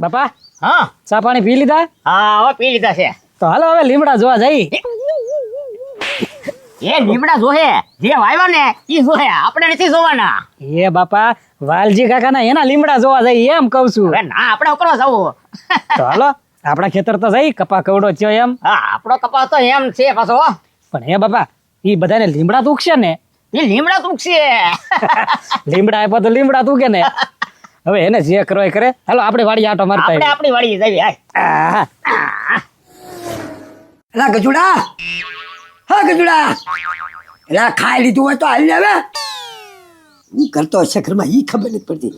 બાપા હા ચા પાણી પી લીધા? હા હવે પી લીધા છે. તો હાલો હવે લીમડા જોવા જઈ. એ લીમડા જોહે, જે વાવ્યા ને ઈ જોહે, આપણે નથી જોવાના. એ બાપા વાલજી કાકાના એના લીમડા જોવા જઈ એમ કહું છું. હવે ના આપણે ઉપર જવું. તો હાલો આપણા ખેતર તો જઈ કપા કવડો થયો એમ. હા આપણો કપાસ તો એમ છે પાછો. પણ હે બાપા ઈ બધાને લીમડા તૂકશે ને? એ લીમડા તૂકશે. લીમડા આપ્યા તો લીમડા તૂકે ને. હવે એને જે કરો એ કરે. હાલો આપણે વાડી આટો મારતા આપણે આપણી વાડી જઈએ. આવીએ. એલા ગજુડા, હા ગજુડા, એલા ખાઈ લીધું હોય તો હાલ આવે. હું કરતો હશે ઘરમાં ઈ ખબર નથી પડતી.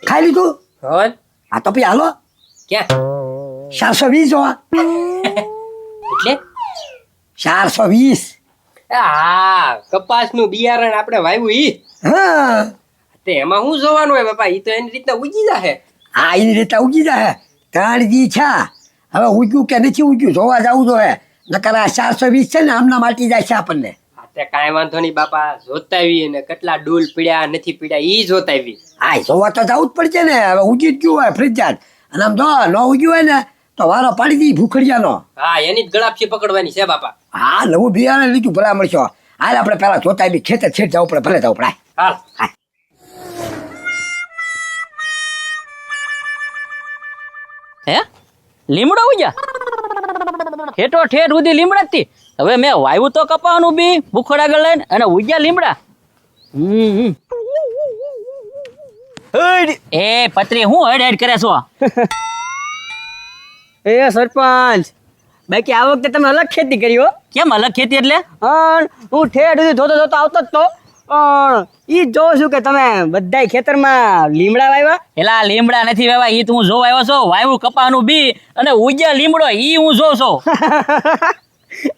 ખાઈ લીધું? રોજ હા તો પછી હાલો ક્યાં 420 જોવા. એટલે 420. હા કપાસનું બિયારણ આપણે વાવ્યું ઈ હા તે એમાં શું જોવાનું હોય બાપા, ઈ તો એની રીતના ઉગી જાહે. હા એની રીતે ઉગી જાય. 3 દી છે હવે ઉગ્યું કે નથી ઉગ્યું જોવા જવું જોઈએ. નકર આ 420 છે ને આમના માટી જાય છે આપણને. હા તે કાંઈ વાંધો નહીં બાપા, જોતાવી ને કેટલા ડૂલ પીડ્યા નથી પીડ્યા ઈ જોતાવી. હા જોવા તો જવું જ પડશે ને. હવે ઉગી જ ગયું હોય ફ્રીજાત અને આમ જો ન ઉગ્યું હોય ને તો વારો પાડી દી ભૂખડિયાનો. હા એની જ ગળાપસી પકડવાની છે બાપા. હા નવું બિયારણ લીધું ભલા મળશો. હાલ આપણે પેલા જોતા બી ખેતર છેડ જવું પડે, ભલે જવું પડે. હાલ હે લીમડો ઉગ્યા? ઠેઠો ઠેઠ સુધી લીમડા જ થી. હવે મેં વાવ્યું તો કપાવાનું બી ભૂખડ આગળ લઈને અને ઉગ્યા લીમડા. એ પત્રી હું હડ હડ કરે છો? એ સરપંચ બાકી આ વખતે તમે અલગ ખેતી કરી હો. કેમ અલગ ખેતી એટલે? હું ઠેઠ સુધી ધોતો ધોતો આવતો જ તો પણ ઈ જ જોઉં છું કે તમે બધાય ખેતરમાં લીમડા વાવ્યા. એલા લીમડા નથી વાવ્યા, ઈ તું જો આવ્યો છો. વાવ્યું કપાનું બી અને ઉગ્યા લીમડો ઈ હું જોઉં છું.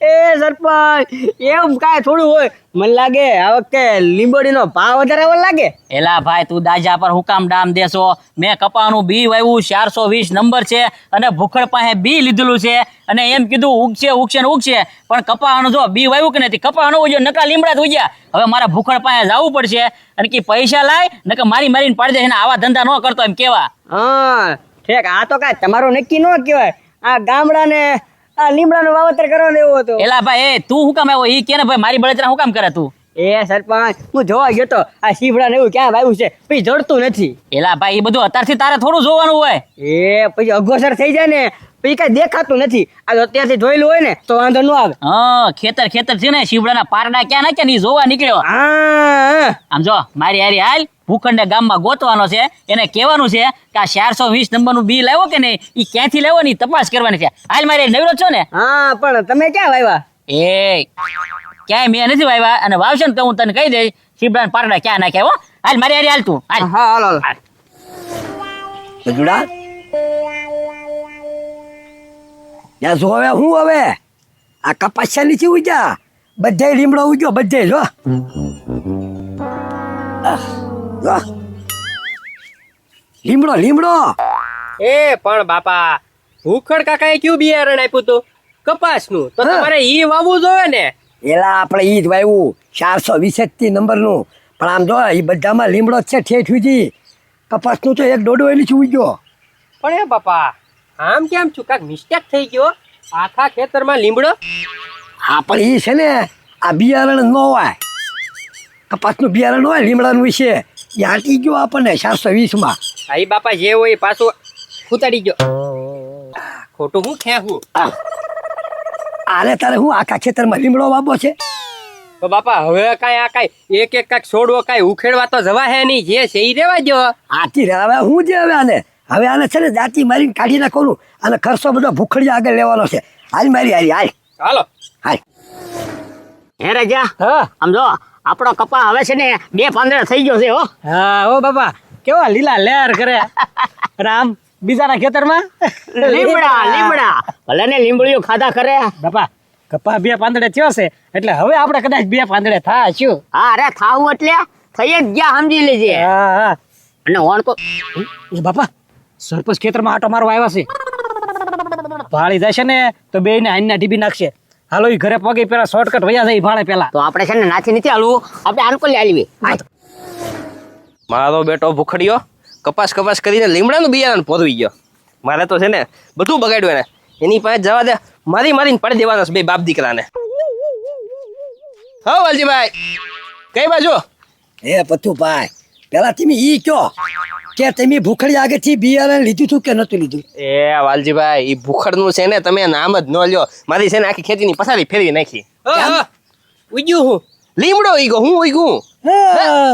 એ સરપંચ એમ કાંઈ થોડું હોય. મને લાગે આ વખતે લીંબોડીનો ભાવ વધારે આવવા લાગે. એલા ભાઈ તું દાજા પર હુકામ ડામ દેશો. મેં કપાનું બી વાવ્યું 420 નંબર છે અને ભૂખડ પાસે બી લીધેલું છે અને એમ કીધું ઉગશે ઉગશે ને ઉગશે. પણ કપાવાનું જો બી વાવ્યું કે નથી, કપાવાનું ઉગ્યો નકા લીમડા જ ઉગ્યા. હવે મારા ભૂખડ પાસે જવું પડશે અને કે પૈસા લાય નકર મારી મારીને પાડી દે. આવા ધંધા ન કરતો એમ કેવા. હા ઠેક આ તો કાંઈ તમારું નક્કી ન કહેવાય. આ ગામડાને આ લીમડાનું વાવેતર કરવાનું એવું હતું. એલા ભાઈ તું હું કામ આવ્યો ઈ કે ને ભાઈ, મારી બળતરા હું કામ કરે તું? એ સરપંચ હું જોવા ગયો તો આ શીવડા ને એવું ક્યાં વાવ્યું છે પછી જડતું નથી. એલા ભાઈ એ બધું અત્યારથી તારે થોડું જોવાનું હોય. એ પછી અગોસર થઈ જાય ને પછી કઈ દેખાતું નથી. આ તો અત્યારથી જોયેલું હોય ને તો વાંધો ન આવે. હા ખેતર ખેતર છે ને શીવડાના પારડા ક્યાં નાખ્યા ને ઈ જોવા નીકળ્યો. હા આમ જો મારી હારી હાલ ભૂખંડને ગામમાં ગોતવાનો છે. એને કહેવાનું છે કે આ 420 નંબરનું બી લાવ્યો કે નહીં ઈ ક્યાંથી લાવ્યો ને ઈ તપાસ કરવાની છે. હાલ મારી નવરો છો ને? હા પણ તમે ક્યાં વાવ્યા? એ ક્યાંય મેં નથી વાવ્યા અને વાવશે ને તો હું તને કહી દઈશ શીવડાના પારડા ક્યાં નાખ્યા. હો હાલ મારી હારી હાલ તું હાલ. હા હાલો હાલ. ગજુડા યા જો હવે હું હવે આ કપાસિયા નીચે ઉગ્યા બધે લીમડો ઉગ્યો બધે જો. જો લીમડો લીમડો. એ પણ બાપા ભૂખડ કાકાએ કયું બિયારણ આપ્યું તું? કપાસનું. તો હા. તમારે ઈ વાવવું જોઈએ ને. એલા આપણે ઈ જ વાવ્યું 420 નંબરનું. પણ આમ જો એ બધામાં લીમડો જ છે ઠેઠ સુધી. કપાસનું તો એક દોડો એની ઉગ્યો. પણ એ બાપા આમ કેમ છું, કાંઈક મિસ્ટેક થઈ ગયો. આખા ખેતરમાં લીમડો. હા પણ ઈ છે ને આ બિયારણ ન હોય. કપાસનું બિયારણ હોય લીમડાનું છે એ હાટી ગયો આપણને 420 હા ઈ બાપા જે હોય એ પાછું ઉતારી ગયો. ખોટું હું ખેહું. આને તારે હું આખા ખેતરમાં લીમડો વાવો છે? તો બાપા હવે કાંઈ આ કાંઈ એક એક કાંઈક છોડવો કાંઈ ઉખેડવા તો જવા હે નહીં. જે છે ઈ રેવા દો. આથી હવે હું જે હવે આને છે ને દાંતી મારીને કાઢી નાખવાનું. અને ખર્ચો બધો ભૂખડિયા આગળ લેવાનો છે. હાલ મારી હારી હાલ ચાલો હાલ. હે રાજા હા આમ જો આપણો કપા હવે છે ને 2 પાંદડા થઈ ગયો છે. હો હા ઓ બાપા કેવા લીલા લહેર કરે. રામ બીજાના ખેતરમાં લીમડા લીમડા ભલે ને લીમડીઓ ખાધા કરે. બાપા કપા 2 પાંદડે થયો છે એટલે હવે આપણે કદાચ 2 પાંદડે થાશું. હા અરે થાવું એટલે થઈ જ ગયા સમજી લેજે. હા હા અને ઓણ તો એ બાપા સરપંચ ખેતરમાં આટો મારવા આવ્યા છે. ભાળી જશે ને તો બેયને હાઈના ઢીબી નાખશે. હાલો ઈ ઘરે પગે પેલા શોર્ટકટ વયા જાય ભાળે પેલા. તો આપણે છે ને નાથી નથી હાલવું, આપણે આનકો લઈ આલવી. મારો બેટો ભૂખડ્યો કપાસ કરીને લીમડાનું બિયારણ પોરવી ગયો. મારે તો છે ને બધું બગાડ્યું એને. એની પાસે જવા દે, મારીને પાડી દેવાના છે બે બાપ દીકરાને. હા વાલજીભાઈ, કઈ બાજુ? એ પથુભાઈ, પેલા તમે ઈ કયો કે તમે ભૂખડી આગળથી બિયારણ લીધું હતું કે નતું લીધું? એ વાલજીભાઈ, ઈ ભૂખડનું છે ને તમે નામ જ ન લ્યો. મારી છે ને આખી ખેતીની પથારી ફેરવી નાખી. ઉગ્યું હું લીમડો ઉગ્યો, હું ઉગ્યું. હા.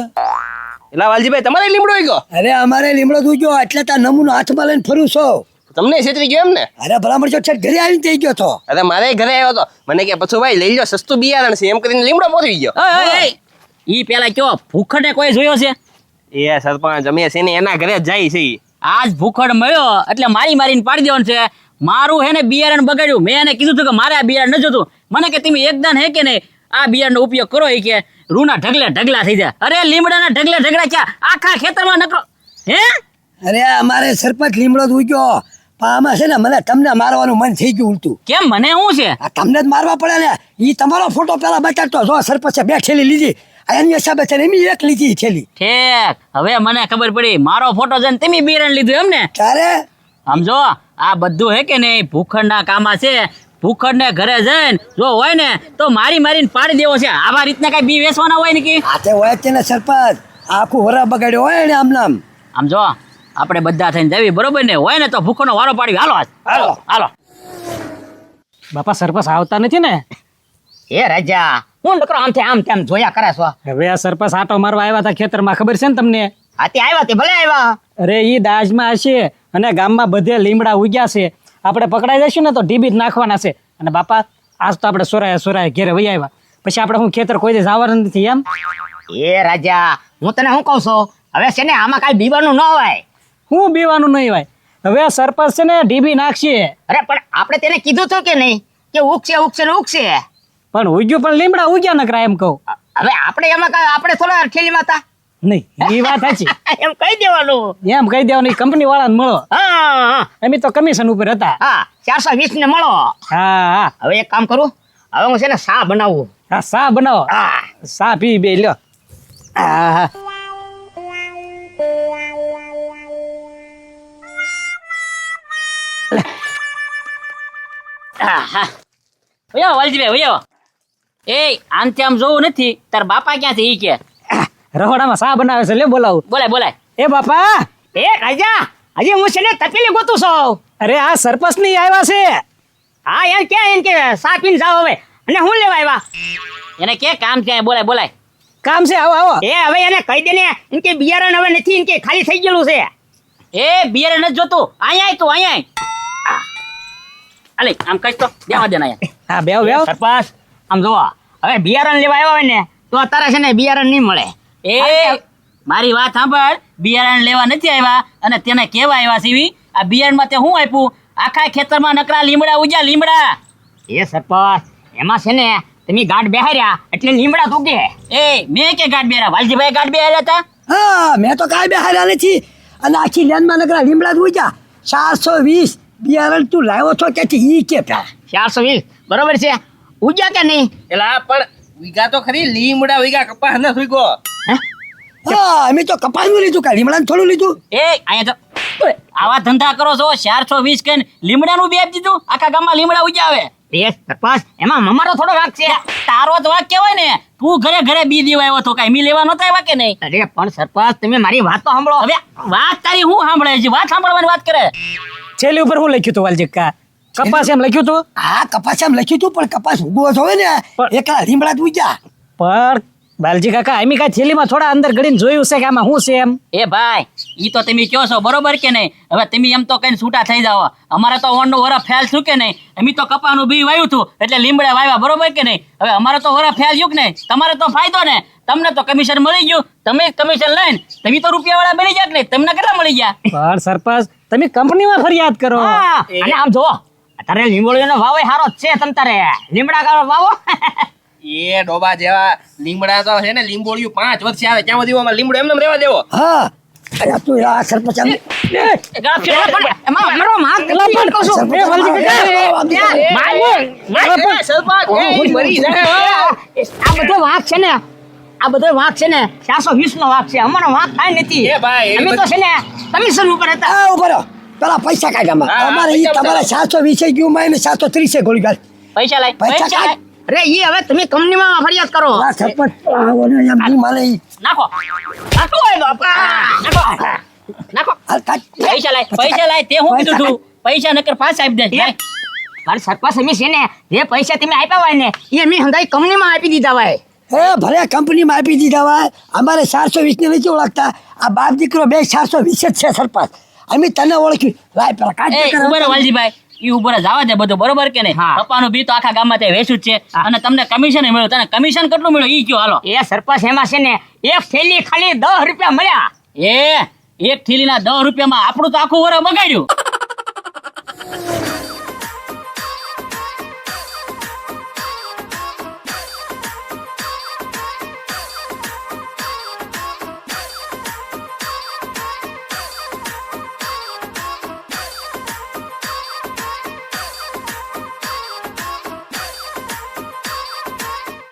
એલા વાલજીભાઈ, તમારે લીમડો ઉગ્યો? અરે અમારે લીમડો દૂજો એટલે તાર નમૂનો હાથમાં લઈને ફરું છો. તમને છેતરી ગયો એમ ને? અરે ભલામણ જો છે ઘરે આવીને થઈ ગયો તો. અરે મારે ઘરે આવ્યો હતો, મને કે પછી ભાઈ લઈ લો, સસ્તું બિયારણ છે એમ કરીને લીમડો પોરવી ગયો. ઈ પેલા કયો ભૂખડને કોઈ જોયો છે? એ સરપંચ, અમે છે ને એના ઘરે જ જાય છે. આજ ભૂખડ મળ્યો એટલે મારીને પાડી દેવાનું છે. મારું હે ને બિયારણ બગાડ્યું. મેં એને કીધું હતું કે મારે આ બિયારણ ન જોતું. મને કે તમે એકદમ હે કે નહીં આ બિયારણનો ઉપયોગ કરો એ કે રૂના ઢગલા થઈ જાય. અરે લીમડાના ઢગલા ક્યાં આખા ખેતરમાં નકરો હે. અરે અમારે સરપંચ લીમડો દૂજો, પણ આમાં છે ને મને તમને મારવાનું મન થઈ ગયું ઉલટું. કેમ, મને શું છે? આ તમને જ મારવા પડે ને. ઈ તમારો ફોટો પેલા બતાડતો જો સરપંચે 2 થેલી લીધી, એની હિસાબે છે ને એમ 1 લીધી થેલી. ઠેક, હવે મને ખબર પડી મારો ફોટો જોઈને તમે બિયારણ લીધું એમ ને? ત્યારે સમજો આ બધું હે કે નહીં ભૂખડના કામમાં છે. ભૂખડને ઘરે જઈને જો હોય ને તો મારીને પાડી દેવો છે. આવા રીતના કઈ બી વેચવાના હોય ને કે આતે હોય છે ને સરપંચ, આખું વરા બગાડ્યો હોય ને આમ નામ. આમ જો આપણે બધા થઈને જવી બરોબર ને, હોય ને તો ભૂખડનો વારો પાડી. હાલો. બાપા સરપંચ આવતા નથી ને? એ રાજા, હું નકરો આમ તેમ જોયા કરે છો. હવે આ સરપંચ આટો મારવા આવ્યા હતા ખેતરમાં, ખબર છે ને તમને? આતે આવ્યા તે ભલે આવ્યા. અરે ઈ દાજમાં હશે અને ગામમાં બધે લીમડા ઉગ્યા છે. આપણે પકડાઈ જઈશું ને તો ઢીબી જ નાખવાના છે. અને બાપા આજ તો આપણે સોરાય ઘેરે વહી આવ્યા, પછી આપણે હું ખેતર કોઈ દિવસ આવવાનું નથી એમ. એ રાજા, હું તને શું કહું છું, હવે છે ને આમાં કાંઈ બીવાનું ન હોય. હું બીવાનું નહીં હોય. હવે સરપંચ છે ને ઢીબી નાખશે. અરે પણ આપણે તેને કીધું હતું કે નહીં કે ઉગશે. પણ ઉગ્યું પણ લીમડા ઉગ્યા નકરા એમ કહું. હવે આપણે એમાં આપણે થોડા ઠેલીમાં હતા નહીં, એ વાત સાચી. એમ કહી દેવાનું. એમ કહી દેવાનું, કંપની વાળાને મળો. હા અમે તો કમિશન ઉપર હતા. 420 ને મળો. હા. હવે એક કામ કરું, હવે હું છે ને શા બનાવું. હા, સા બનાવો. સા પી બે લ્યો. હા. વયો વાલજીભાઈ વયો. એ આમથી આમ જોવું નથી, તાર બાપા ક્યાંથી ઈ કે રહોડામાં સા બનાવે છે, લે બોલાવું. બોલાય. એ બાપા, એ રાજા, હજી હું છે ને તપેલી ગોતું છું. અરે આ સરપંચ ની આવ્યા છે. હા યાર, ક્યાં એમ કે સા પીને જાઓ હવે. અને હું લેવા આવ્યા? એને કે કામ છે, બોલાય. કામ છે, આવો. એ હવે એને કહી દે ને એમ કે બિયારણ હવે નથી, એમ કે ખાલી થઈ ગયેલું છે. એ બિયારણ નથી જોતું, અહીંયા અલે આમ કઈ તો દેવા દે ને અહીંયા. હા, બેવ સરપંચ આમ જોવો, હવે બિયારણ લેવા આવ્યા હોય ને તો તારે છે ને બિયારણ નહીં મળે. એ મારી વાત સાંભળ, બિયારણ લેવા નથી આવ્યા અને તેને કેવા આવ્યા સીવી. આ બિયારણમાં તે હું આપ્યું? આખા ખેતરમાં નકરા લીમડા ઉગ્યા, લીમડા. એ સરપંચ, એમાં છે ને તમે ગાંઠ બેહાર્યા એટલે લીમડા તો કે. એ મેં કે ગાંઠ બેરા? વાલજીભાઈ ગાંઠ બેહાર્યા હતા? હા, મેં તો કાંઈ બેહાર્યા નથી. અને આખી લેનમાં નકરા લીમડા જ ઉગ્યા. 420 બિયારણ તું લાવ્યો છો ક્યાંથી ઈ કે પેલા? 420 બરોબર છે. ઉગ્યા કે નહીં? એલા પણ વીઘા તો ખરી, લીમડા વીઘા કપાસ ન સુઈગો. હા, અમે તો કપાસનું લીધું, કાંઈ લીમડાનું થોડું લીધું. એ અહીંયા તો આવા ધંધા કરો છો. 420 કે લીમડાનું બે આપી દીધું, આખા ગામમાં લીમડા ઉગ્યા આવે. એ સરપંચ, એમાં અમારો થોડો વાંક છે. તારો જ વાક કેવાય ને. તું ઘરે બી દેવા આવ્યો તો કાંઈ મી લેવા નતો આવ્યા કે નહીં? અરે પણ સરપંચ, તમે મારી વાત તો સાંભળો. હવે વાત તારી હું સાંભળે છે? વાત સાંભળવાની વાત કરે. છેલ્લી ઉપર હું લખ્યું હતું વાલજી કા? કપાસ એમ લખ્યું હતું. હા, કપાસ એમ લખ્યું હતું, પણ કપાસ ઉગવો જોવે ને એકલા લીમડા જ ઉગ્યા. પણ બાલજી કાકા, આમી કાંઈ થેલીમાં થોડા અંદર ગળીને જોયું છે કે આમાં શું છે એમ? એ ભાઈ, ઈ તો તમે કહો છો બરોબર કે નહીં? હવે તમે એમ તો કઈ છૂટા થઈ જાવ. અમારે તો ઓનનું વરફ ફેલ થયું કે નહીં? અમે તો કપાનું બી વાવ્યું હતું એટલે લીમડા વાવ્યા, બરોબર કે નહીં? હવે અમારે તો વરફ ફેલ થયું કે નહીં? તમારે તો ફાયદો ને, તમને તો કમિશન મળી ગયું. તમે કમિશન લઈને તમે તો રૂપિયાવાળા બની ગયા કે નહીં? તમને કેટલા મળી ગયા? પણ સરપંચ, તમે કંપનીમાં ફરિયાદ કરો. હા, અને આમ જોવો, તારે લીંબોળીનો ભાવ સારો જ છે. તમ તારે લીમડા વાવો. એ ડોબા જેવા લીમડા તો છે ને, લીંબોળિયું 5 વર્ષ આવે ત્યાં સુધી અમારે લીમડો એમને રહેવા દેવો. હા, અરે તું આ સરપંચ આમ એમાં અમારો માગ નથી કહું છું. સરપંચ આ બધો વાંક છે ને, 420 નો વાંક છે. અમારો વાંક કાંઈ નથી. એ ભાઈ, અમે તો છે ને કમિશન ઉપર હતા. આ ઉભો રહો પેલા પૈસા કાઢ આમાં. હા, અમારે ઈ પૈસા તમારા 720 ગયું માં ને 730 ગોળી ગાલ. પૈસા લાય પૈસા પૈસા લાય અરે ઈ હવે તમે કંપનીમાં ફરિયાદ કરો. આ સરપંચ આવો ને એમ ઈ માલે ઈ. નાખો નાખો એ બાપા નાખો નાખો હાલ કાઢ. પૈસા લાય તે હું કીધું તું પૈસા નકર પાછા આપી દે લાય. મારે સરપંચ અમે છે ને જે પૈસા તમે આપ્યા હોય ને એ અમે હંગાઈ કંપનીમાં આપી દીધા હોય. એ ભલે કંપનીમાં આપી દીધા હોય અમારે 420 ને નથી ઓળખતા આ બાપ દીકરો બે 420 જ છે સરપંચ અમે તને ઓળખ્યું લાય પેલા કાઢ એ ઉભા રહો વાલજીભાઈ ઈ ઉભા રહો, જવા દે બધું બરોબર કે નહીં? હા. કપાનું બી તો આખા ગામમાં તે વેચ્યું જ છે અને તમને કમિશન મળ્યું. તને કમિશન કેટલું મળ્યું ઈ કયો હાલો. એ સરપંચ એમાં છે ને એક થેલી ખાલી 10 રૂપિયા મળ્યા. એ એક થેલીના 10 રૂપિયામાં આપણું તો આખું વરસ બગાડ્યું.